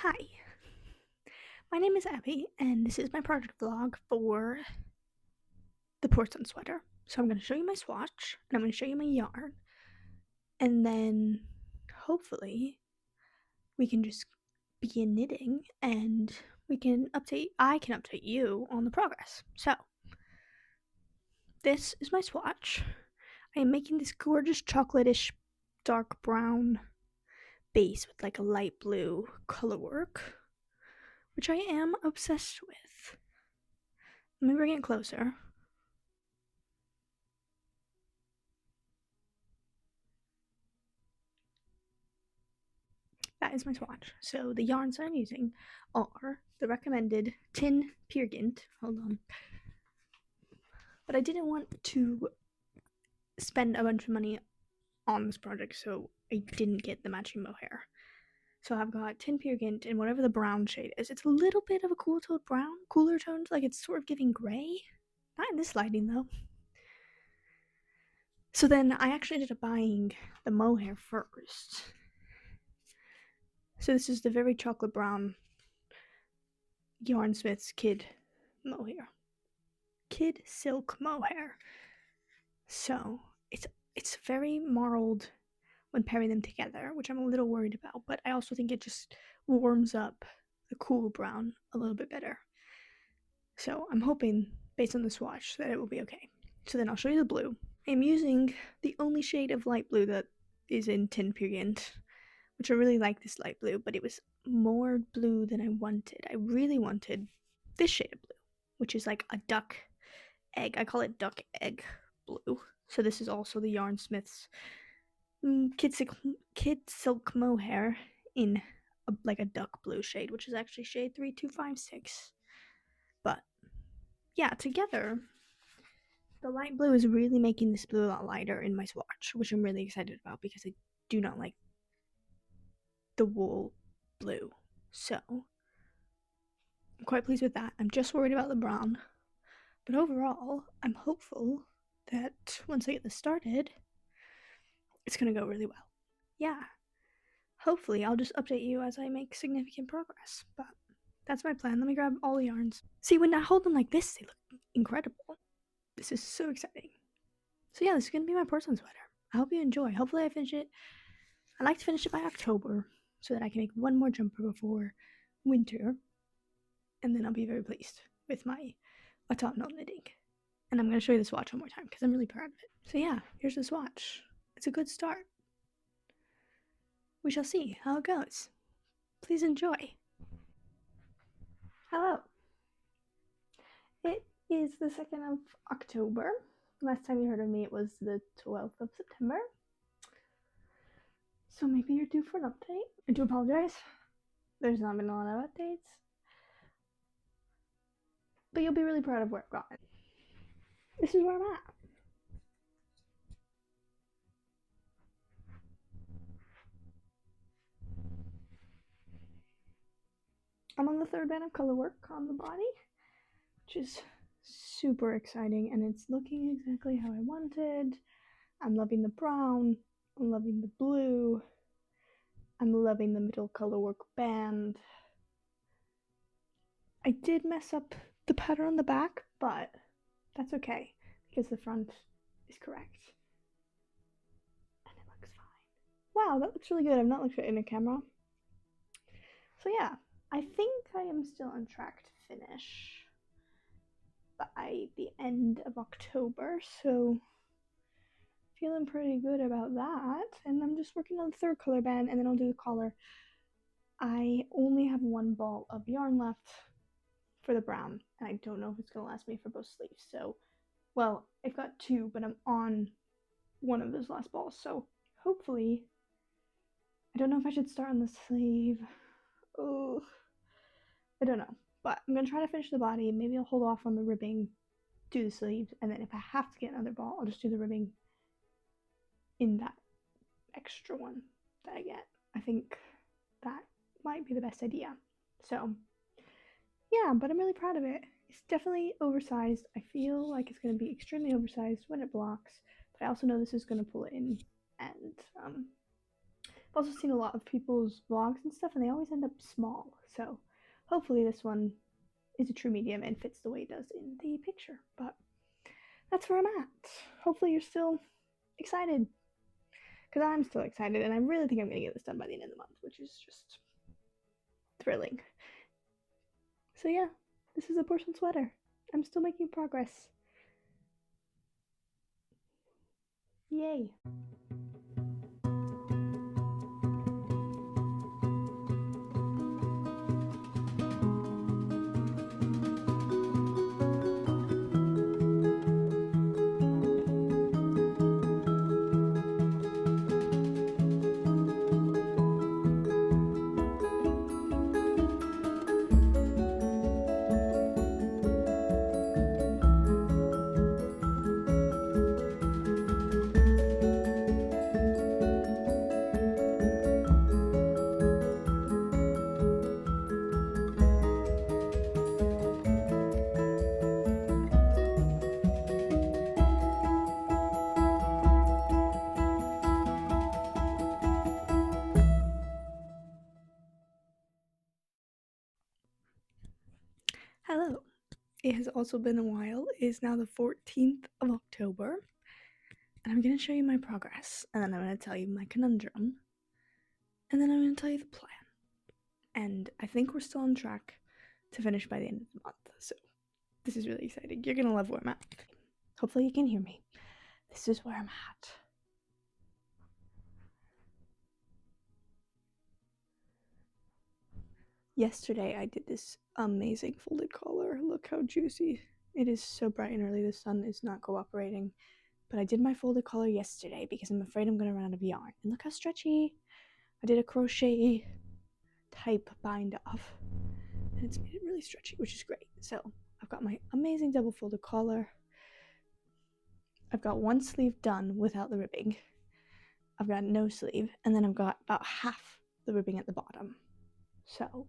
Hi, my name is Abby, and this is my project vlog for the porcelain sweater. So I'm going to show you my swatch, and I'm going to show you my yarn, and then hopefully we can just begin knitting, and I can update you on the progress. So this is my swatch. I am making this gorgeous chocolate-ish dark brown base with like a light blue color work, which I am obsessed with. Let me bring it closer. That is my swatch. So the yarns that I'm using are the recommended tin Peergynt. Hold on. But I didn't want to spend a bunch of money on this project, so I didn't get the matching mohair. So I've got tin Peergynt in whatever the brown shade is. It's a little bit of a cool toned brown, cooler tones, like it's sort of giving gray. Not in this lighting though. So then I actually ended up buying the mohair first. So this is the very chocolate brown Yarnsmith's Kid mohair. Kid silk mohair. So it's very marled when pairing them together, which I'm a little worried about, but I also think it just warms up the cool brown a little bit better. So I'm hoping, based on the swatch, that it will be okay. So then I'll show you the blue. I'm using the only shade of light blue that is in Tin Peergynt, which I really like this light blue, but it was more blue than I wanted. I really wanted this shade of blue, which is like a duck egg. I call it duck egg blue. So this is also the Yarnsmith's Kid Silk Mohair in like a duck blue shade, which is actually shade 3256. But yeah, together, the light blue is really making this blue a lot lighter in my swatch, which I'm really excited about because I do not like the wool blue. So I'm quite pleased with that. I'm just worried about the brown. But overall, I'm hopeful that once I get this started, it's going to go really well. Yeah. Hopefully, I'll just update you as I make significant progress. But that's my plan. Let me grab all the yarns. See, when I hold them like this, they look incredible. This is so exciting. So yeah, this is going to be my porcelain sweater. I hope you enjoy. Hopefully I finish it. I like to finish it by October so that I can make one more jumper before winter. And then I'll be very pleased with my autumnal knitting. And I'm going to show you the swatch one more time because I'm really proud of it. So yeah, here's the swatch. It's a good start. We shall see how it goes. Please enjoy. Hello. It is the 2nd of October. Last time you heard of me, it was the 12th of September. So maybe you're due for an update. I do apologize. There's not been a lot of updates. But you'll be really proud of where I've gotten. This is where I'm at. I'm on the 3rd band of color work on the body, which is super exciting, and it's looking exactly how I wanted. I'm loving the brown, I'm loving the blue, I'm loving the middle color work band. I did mess up the pattern on the back, but that's okay because the front is correct. And it looks fine. Wow, that looks really good. I've not looked at it in a camera. So yeah, I think I am still on track to finish by the end of October, so feeling pretty good about that. And I'm just working on the 3rd color band, and then I'll do the collar. I only have one ball of yarn left for the brown, and I don't know if it's gonna last me for both sleeves. So, well, I've got 2, but I'm on one of those last balls, so hopefully, I don't know if I should start on the sleeve. Oh, I don't know, but I'm gonna try to finish the body. Maybe I'll hold off on the ribbing, do the sleeves, and then if I have to get another ball, I'll just do the ribbing in that extra one that I get. I think that might be the best idea. So yeah, but I'm really proud of it. It's definitely oversized. I feel like it's going to be extremely oversized when it blocks, but I also know this is going to pull in and I've also seen a lot of people's vlogs and stuff, and they always end up small. So hopefully this one is a true medium and fits the way it does in the picture. But that's where I'm at. Hopefully you're still excited, because I'm still excited, and I really think I'm going to get this done by the end of the month, which is just thrilling. So yeah, this is a porcelain sweater. I'm still making progress. Yay. Hello. It has also been a while. It is now the 14th of October, and I'm going to show you my progress, and then I'm going to tell you my conundrum, and then I'm going to tell you the plan. And I think we're still on track to finish by the end of the month, so this is really exciting. You're going to love where I'm at. Hopefully you can hear me. This is where I'm at. Yesterday I did this amazing folded collar. Look how juicy. It is so bright and early. The sun is not cooperating. But I did my folded collar yesterday because I'm afraid I'm going to run out of yarn. And look how stretchy. I did a crochet type bind off. And it's made it really stretchy, which is great. So I've got my amazing double folded collar. I've got one sleeve done without the ribbing. I've got no sleeve. And then I've got about half the ribbing at the bottom. So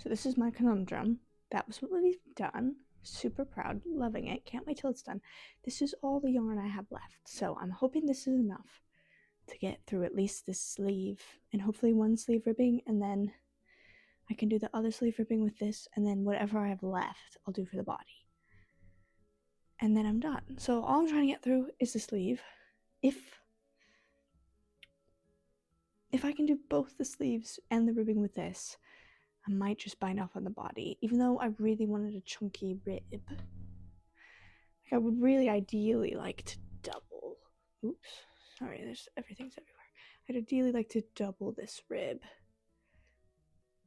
this is my conundrum. That was what we've done. Super proud, loving it. Can't wait till it's done. This is all the yarn I have left. So I'm hoping this is enough to get through at least this sleeve and hopefully one sleeve ribbing, and then I can do the other sleeve ribbing with this, and then whatever I have left I'll do for the body. And then I'm done. So all I'm trying to get through is the sleeve. If I can do both the sleeves and the ribbing with this, I might just bind off on the body, even though I really wanted a chunky rib. Like, I would really ideally like to double. Oops, sorry, everything's everywhere. I'd ideally like to double this rib,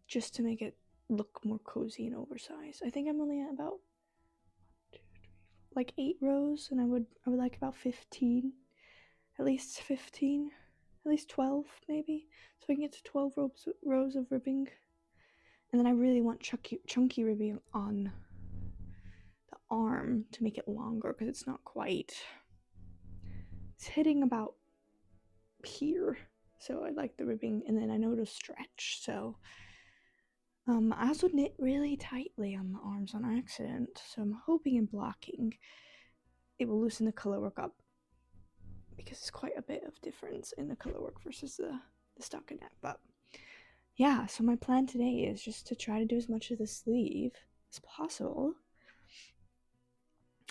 just to make it look more cozy and oversized. I think I'm only at about 8 rows, and I would like about 15, at least 15, at least 12 maybe, so I can get to 12 rows of ribbing. And then I really want chunky ribbing on the arm to make it longer, because it's not quite. It's hitting about here, so I like the ribbing, and then I know it'll stretch. So I also knit really tightly on the arms on accident, so I'm hoping in blocking it will loosen the color work up, because it's quite a bit of difference in the color work versus the stockinette. But yeah, so my plan today is just to try to do as much of the sleeve as possible,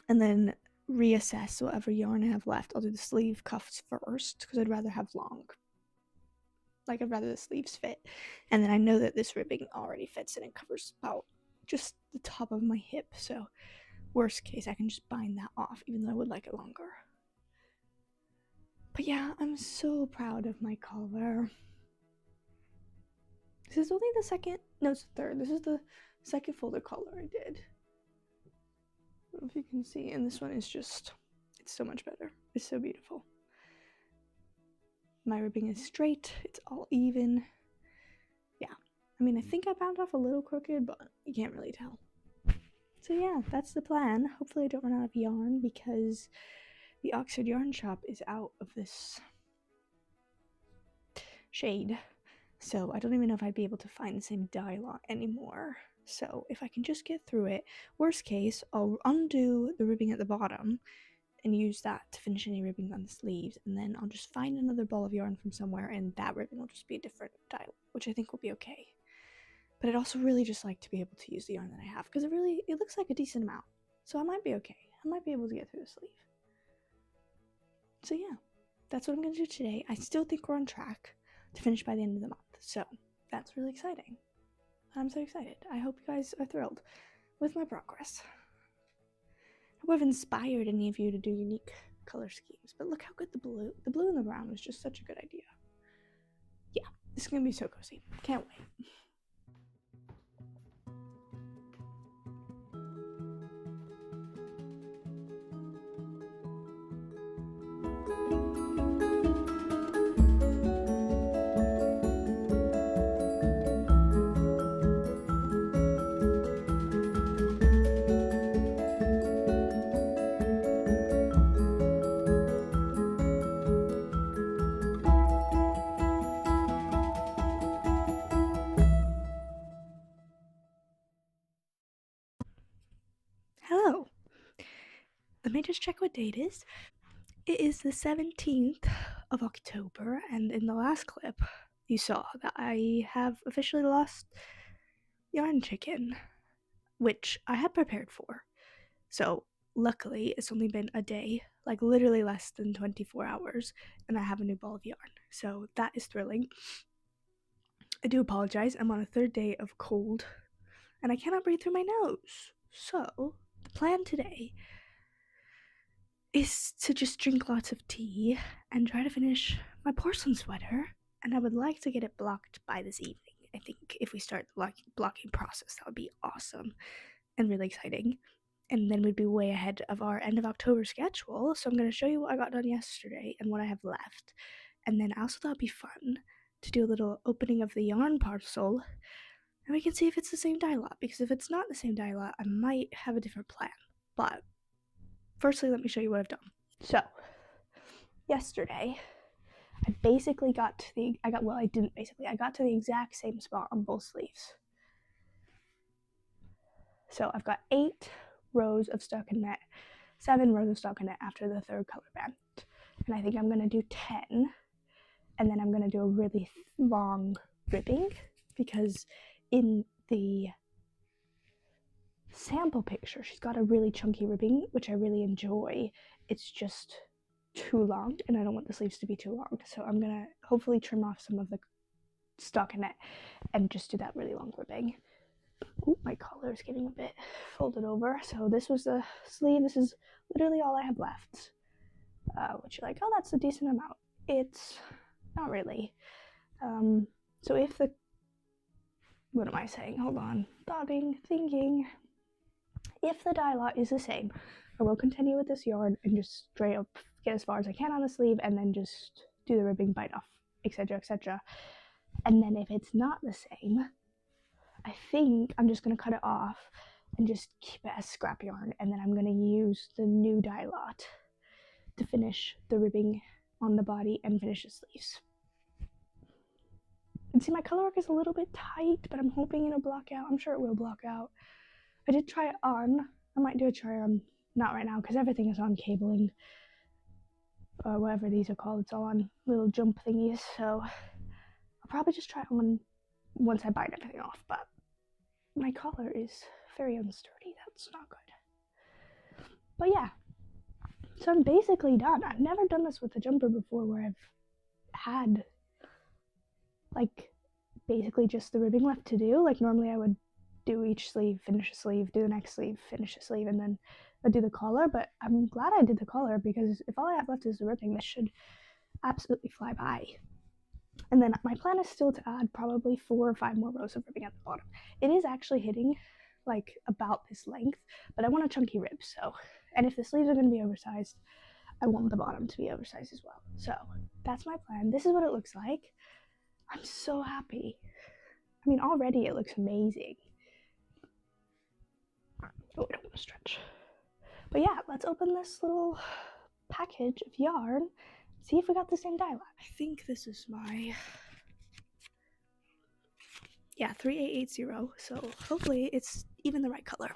and then reassess whatever yarn I have left. I'll do the sleeve cuffs first, because I'd rather have long. Like, I'd rather the sleeves fit. And then I know that this ribbing already fits and it covers about just the top of my hip, so worst case I can just bind that off, even though I would like it longer. But yeah, I'm so proud of my collar. This is only the second, no, it's the third. This is the second folded collar I did. I don't know if you can see, and this one is just, it's so much better. It's so beautiful. My ribbing is straight, it's all even. Yeah, I mean, I think I bound off a little crooked, but you can't really tell. So yeah, that's the plan. Hopefully I don't run out of yarn, because the Oxford Yarn Shop is out of this shade. So I don't even know if I'd be able to find the same dye lot anymore. So if I can just get through it, worst case, I'll undo the ribbing at the bottom and use that to finish any ribbing on the sleeves, and then I'll just find another ball of yarn from somewhere, and that ribbon will just be a different dye, which I think will be okay. But I'd also really just like to be able to use the yarn that I have, because it looks like a decent amount, so I might be okay. I might be able to get through the sleeve. So yeah, that's what I'm going to do today. I still think we're on track to finish by the end of the month, so that's really exciting. I'm so excited. I hope you guys are thrilled with my progress. I hope I've inspired any of you to do unique color schemes, but look how good the blue and the brown was just such a good idea. Yeah, this is going to be so cozy. Can't wait. Hello. Let me just check what date it is. It is the 17th of October, and in the last clip, you saw that I have officially lost Yarn Chicken, which I had prepared for. So, luckily, it's only been a day, like literally less than 24 hours, and I have a new ball of yarn. So, that is thrilling. I do apologize, I'm on a third day of cold, and I cannot breathe through my nose. So, the plan today is to just drink lots of tea and try to finish my porcelain sweater, and I would like to get it blocked by this evening. I think if we start the blocking process, that would be awesome and really exciting, and then we'd be way ahead of our end of October schedule. So I'm going to show you what I got done yesterday and what I have left, and then I also thought it'd be fun to do a little opening of the yarn parcel, and we can see if it's the same dye lot, because if it's not the same dye lot, I might have a different plan. But firstly, let me show you what I've done. So, yesterday, I got to the exact same spot on both sleeves. So I've got 8 rows of stockinette, 7 rows of stockinette after the third color band. And I think I'm going to do 10, and then I'm going to do a really long ribbing, because in the sample picture, she's got a really chunky ribbing, which I really enjoy. It's just too long, and I don't want the sleeves to be too long. So I'm going to hopefully trim off some of the stockinette and just do that really long ribbing. Ooh, my collar is getting a bit folded over. So this was the sleeve. This is literally all I have left. Which you're like, oh, that's a decent amount. It's not really. So if the, what am I saying? Hold on. Thinking. If the dye lot is the same, I will continue with this yarn and just straight up get as far as I can on the sleeve, and then just do the ribbing, bite off, etc., etc. And then if it's not the same, I think I'm just going to cut it off and just keep it as scrap yarn, and then I'm going to use the new dye lot to finish the ribbing on the body and finish the sleeves. And see, my color work is a little bit tight, but I'm hoping it'll block out. I'm sure it will block out. I did try it on. I might do a try on, not right now, because everything is on cabling, or whatever these are called. It's all on little jump thingies, so I'll probably just try it on once I bite everything off, but my collar is very unsturdy. That's not good. But yeah, so I'm basically done. I've never done this with a jumper before, where I've had like basically just the ribbing left to do. Like normally I would do each sleeve, finish a sleeve, do the next sleeve, finish a sleeve, and then I'd do the collar. But I'm glad I did the collar, because if all I have left is the ribbing, this should absolutely fly by. And then my plan is still to add probably 4 or 5 more rows of ribbing at the bottom. It is actually hitting like about this length, but I want a chunky rib, so, and if the sleeves are going to be oversized, I want the bottom to be oversized as well. So that's my plan. This is what it looks like. I'm so happy. I mean, already it looks amazing. Oh, I don't want to stretch. But yeah, let's open this little package of yarn, see if we got the same dye lot. I think this is my, yeah, 3880, so hopefully it's even the right color.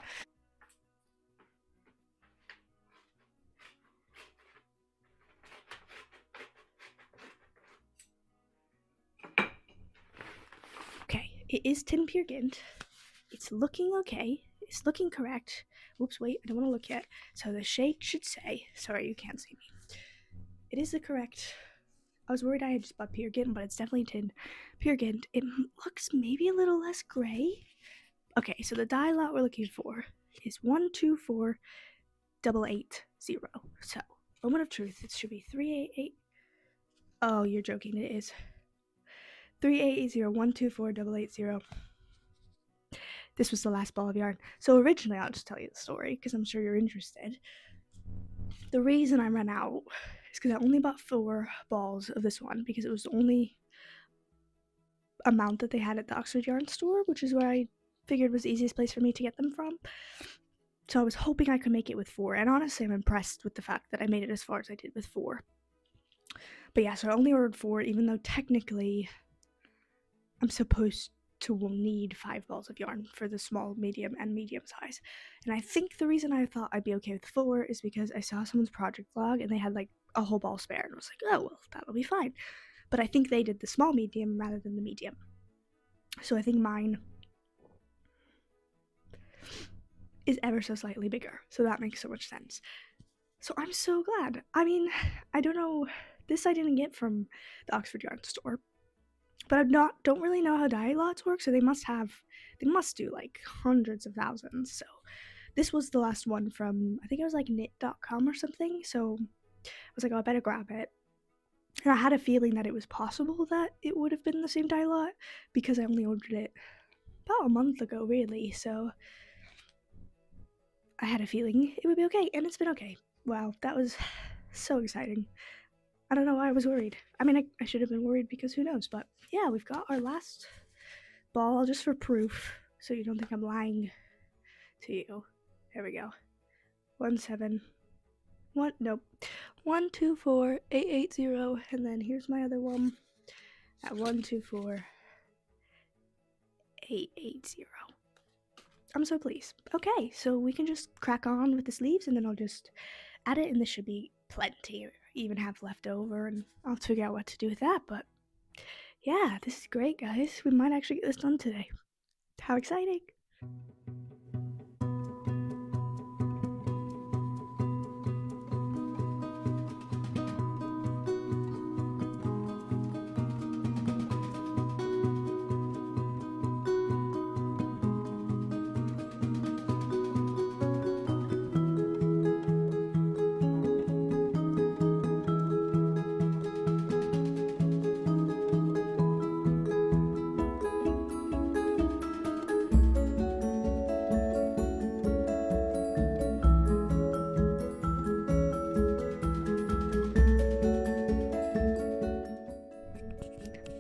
it is tin peer gynt. It's looking okay. It's looking correct. Oops, wait, I don't want to look yet. So the shade should say, sorry, you can't see me. It is the correct. I was worried I had just bought peer gynt, but it's definitely tin peer gynt. It looks maybe a little less gray. Okay, so the dye lot we're looking for is 124880. So, moment of truth, it should be 388. Oh, you're joking, it is 38801248880. This was the last ball of yarn. So originally, I'll just tell you the story because I'm sure you're interested. The reason I ran out is because I only bought 4 balls of this one because it was the only amount that they had at the Oxford Yarn store, which is where I figured was the easiest place for me to get them from. So I was hoping I could make it with 4, and honestly, I'm impressed with the fact that I made it as far as I did with 4. But yeah, so I only ordered 4, even though technically I'm supposed to need 5 balls of yarn for the small, medium, and medium size. And I think the reason I thought I'd be okay with 4 is because I saw someone's project vlog and they had like a whole ball spare, and I was like, oh, well, that'll be fine. But I think they did the small medium rather than the medium. So I think mine is ever so slightly bigger. So that makes so much sense. So I'm so glad. I mean, I don't know. This I didn't get from the Oxford Yarn store. But I don't really know how dye lots work, so they must do like hundreds of thousands. So this was the last one from, I think it was like knit.com or something. So I was like, oh, I better grab it. And I had a feeling that it was possible that it would have been the same dye lot because I only ordered it about a month ago, really. So I had a feeling it would be okay, and it's been okay. Wow, that was so exciting. I don't know why I was worried. I mean, I should have been worried because who knows, but yeah, we've got our last ball just for proof, so you don't think I'm lying to you. There we go. 124880, and then here's my other one at 124880. I'm so pleased. Okay, so we can just crack on with the sleeves, and then I'll just add it, and this should be plenty, or even have left over, and I'll figure out what to do with that. But yeah, this is great, guys. We might actually get this done today. How exciting!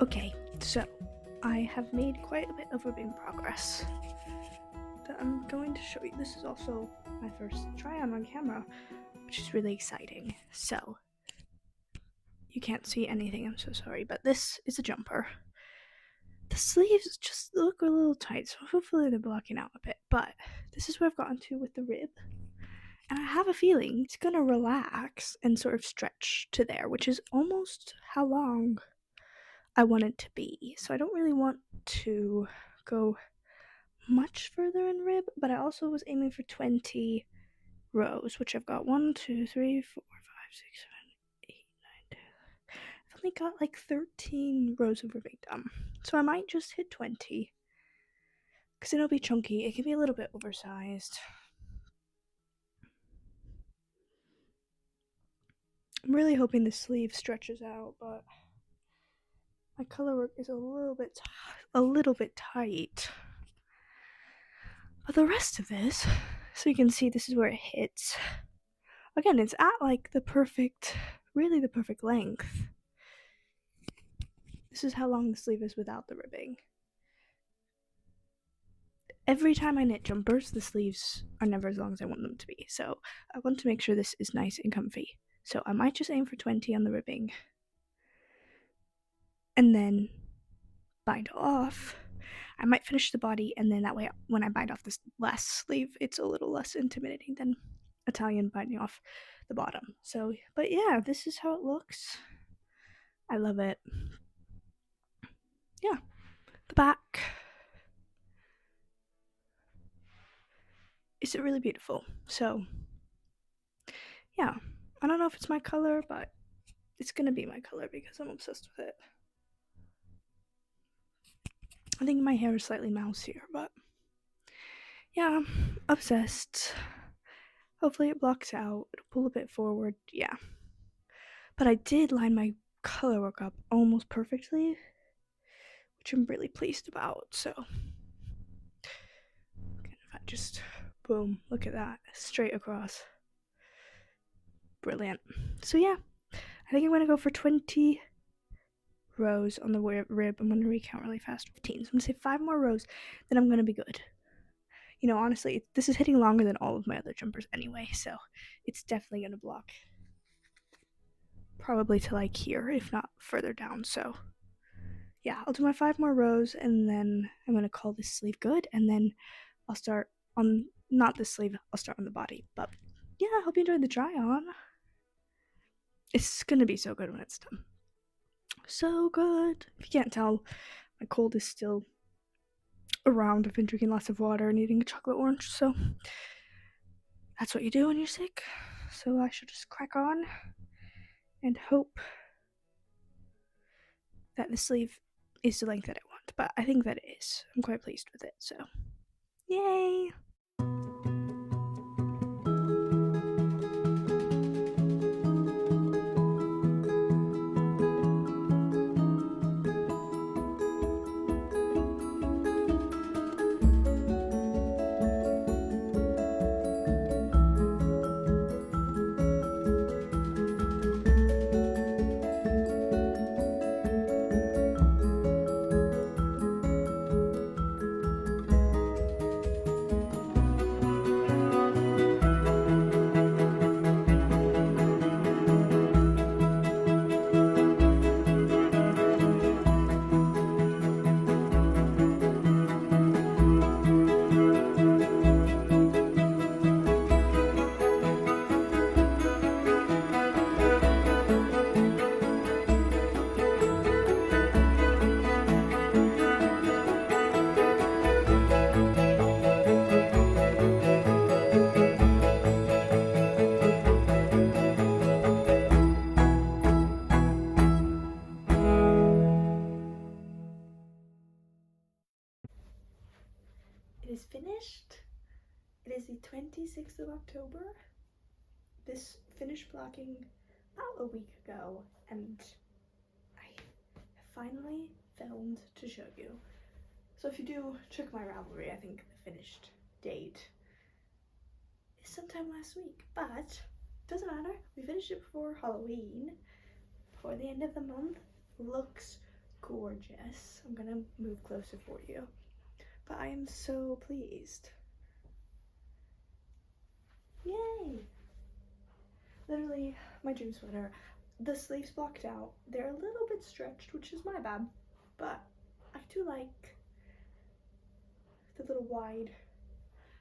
Okay, so I have made quite a bit of ribbing progress that I'm going to show you. This is also my first try on camera, which is really exciting. So you can't see anything, I'm so sorry, but this is a jumper. The sleeves just look a little tight, so hopefully they're blocking out a bit, but this is where I've gotten to with the rib. And I have a feeling it's gonna relax and sort of stretch to there, which is almost how long I want it to be. So I don't really want to go much further in rib, but I also was aiming for 20 rows, which I've got 1, 2, 3, 4, 5, 6, 7, 8, 9, 10. I've only got like 13 rows of ribbing done. So I might just hit 20. Because it'll be chunky. It can be a little bit oversized. I'm really hoping the sleeve stretches out, but my color work is a little bit tight. But the rest of this, so you can see this is where it hits. Again, it's at like the perfect length. This is how long the sleeve is without the ribbing. Every time I knit jumpers, the sleeves are never as long as I want them to be. So I want to make sure this is nice and comfy. So I might just aim for 20 on the ribbing. And then bind off. I might finish the body, and then that way when I bind off this last sleeve, it's a little less intimidating than Italian binding off the bottom. So, but yeah, this is how it looks. I love it. Yeah, the back. is it really beautiful. So yeah, I don't know if it's my color, but it's gonna be my color because I'm obsessed with it. I think my hair is slightly mousy, but yeah, obsessed. Hopefully it blocks out. It'll pull a bit forward. Yeah. But I did line my color work up almost perfectly, which I'm really pleased about. So if I just boom, look at that, straight across. Brilliant. So yeah, I think I'm gonna go for 20 rows on the rib. I'm gonna recount really fast. 15. So I'm gonna say 5 more rows, then I'm gonna be good. You know, honestly, this is hitting longer than all of my other jumpers anyway, so it's definitely gonna block. Probably to like here, if not further down. So yeah, I'll do my 5 more rows and then I'm gonna call this sleeve good, and then I'll start on, not this sleeve, I'll start on the body. But yeah, I hope you enjoyed the try on. It's gonna be so good when it's done. So good. If you can't tell, my cold is still around. I've been drinking lots of water and eating a chocolate orange, so that's what you do when you're sick. So I should just crack on and hope that the sleeve is the length that I want. But I think that it is. I'm quite pleased with it, so yay! It is finished. It is the 26th of October. This finished blocking about a week ago, and I finally filmed to show you. So if you do check my Ravelry, I think the finished date is sometime last week, but doesn't matter. We finished it before Halloween, before the end of the month. Looks gorgeous. I'm gonna move closer for you, but I am so pleased. Yay! Literally my dream sweater. The sleeves blocked out. They're a little bit stretched, which is my bad, but I do like the little wide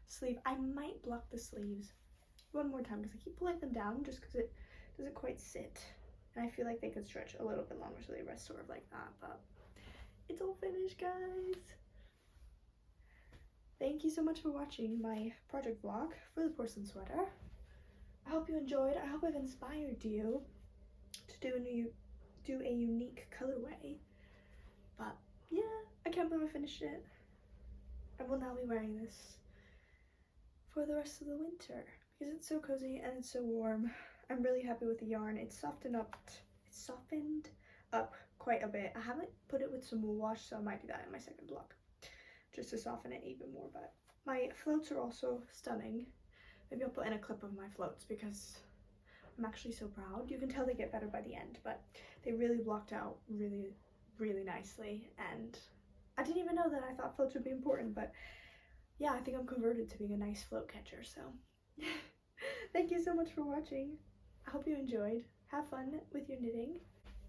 sleeve. I might block the sleeves one more time because I keep pulling them down just because it doesn't quite sit, and I feel like they could stretch a little bit longer so they rest sort of like that. But it's all finished, guys. Thank you so much for watching my project vlog for the porcelain sweater. I hope you enjoyed. I hope I've inspired you to do a unique colorway. But yeah, I can't believe I finished it. I will now be wearing this for the rest of the winter because it's so cozy and it's so warm. I'm really happy with the yarn. It's softened up quite a bit. I haven't put it with some wool wash, so I might do that in my second block just to soften it even more. But my floats are also stunning. Maybe I'll put in a clip of my floats because I'm actually so proud. You can tell they get better by the end, but they really blocked out really nicely, and I didn't even know that. I thought floats would be important, but yeah, I think I'm converted to being a nice float catcher. So thank you so much for watching. I hope you enjoyed. Have fun with your knitting,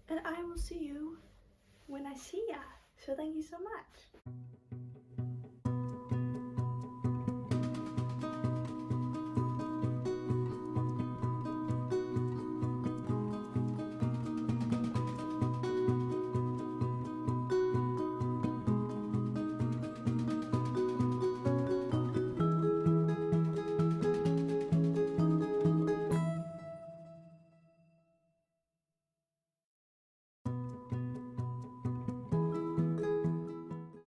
and I will see you when I see ya. So thank you so much.